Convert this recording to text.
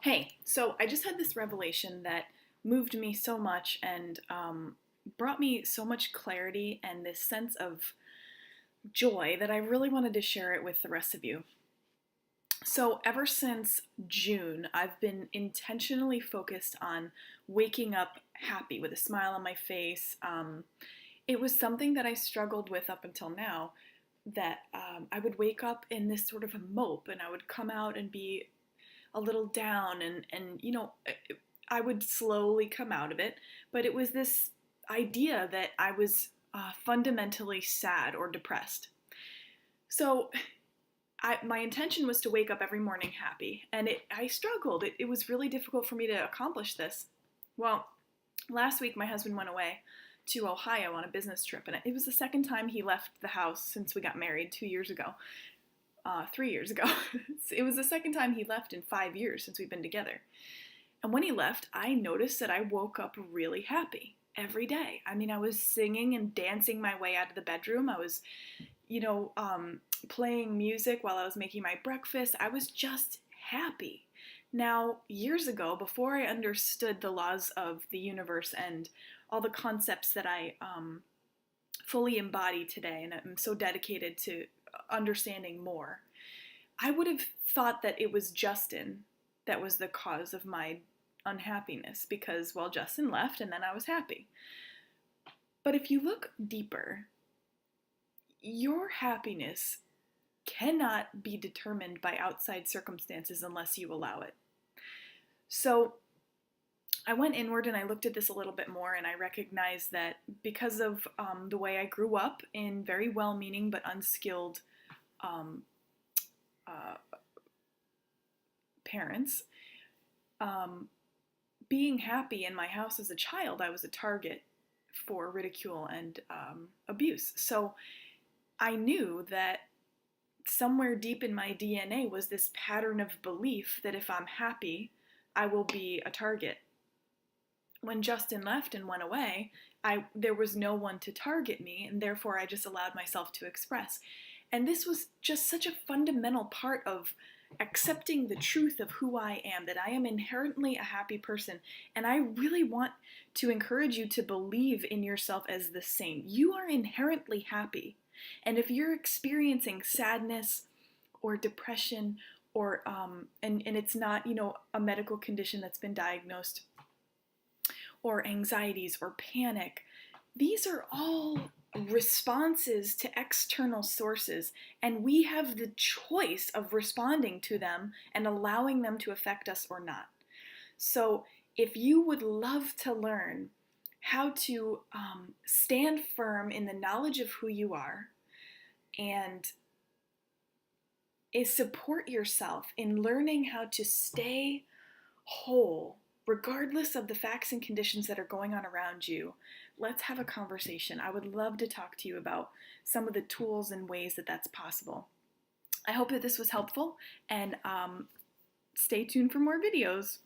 Hey, so I just had this revelation that moved me so much and brought me so much clarity and this sense of joy that I really wanted to share it with the rest of you. So, ever since June, I've been intentionally focused on waking up happy with a smile on my face. It was something that I struggled with up until now, that I would wake up in this sort of a mope and I would come out and be a little down and I would slowly come out of it, but it was this idea that I was fundamentally sad or depressed. So my intention was to wake up every morning happy, and I struggled. It was really difficult for me to accomplish this. Well, last week my husband went away to Ohio on a business trip, and it was the second time he left the house since we got married 2 years ago. 3 years ago. It was the second time he left in 5 years since we've been together. And when he left, I noticed that I woke up really happy every day. I mean, I was singing and dancing my way out of the bedroom. I was, you know, playing music while I was making my breakfast. I was just happy. Now, years ago, before I understood the laws of the universe and all the concepts that I fully embody today, and I'm so dedicated to understanding more, I would have thought that it was Justin that was the cause of my unhappiness because, well, Justin left and then I was happy. But if you look deeper, your happiness cannot be determined by outside circumstances unless you allow it. So I went inward and I looked at this a little bit more, and I recognized that because of the way I grew up in very well-meaning but unskilled um, uh, parents, being happy in my house as a child, I was a target for ridicule and abuse. So I knew that somewhere deep in my DNA was this pattern of belief that if I'm happy, I will be a target. When Justin left and went away, there was no one to target me, and therefore I just allowed myself to express. And this was just such a fundamental part of accepting the truth of who I am, that I am inherently a happy person. And I really want to encourage you to believe in yourself as the same. You are inherently happy. And if you're experiencing sadness or depression or and it's not, a medical condition that's been diagnosed, or anxieties or panic, these are all responses to external sources, and we have the choice of responding to them and allowing them to affect us or not. So if you would love to learn how to stand firm in the knowledge of who you are and support yourself in learning how to stay whole regardless of the facts and conditions that are going on around you, let's have a conversation. I would love to talk to you about some of the tools and ways that that's possible. I hope that this was helpful, and stay tuned for more videos.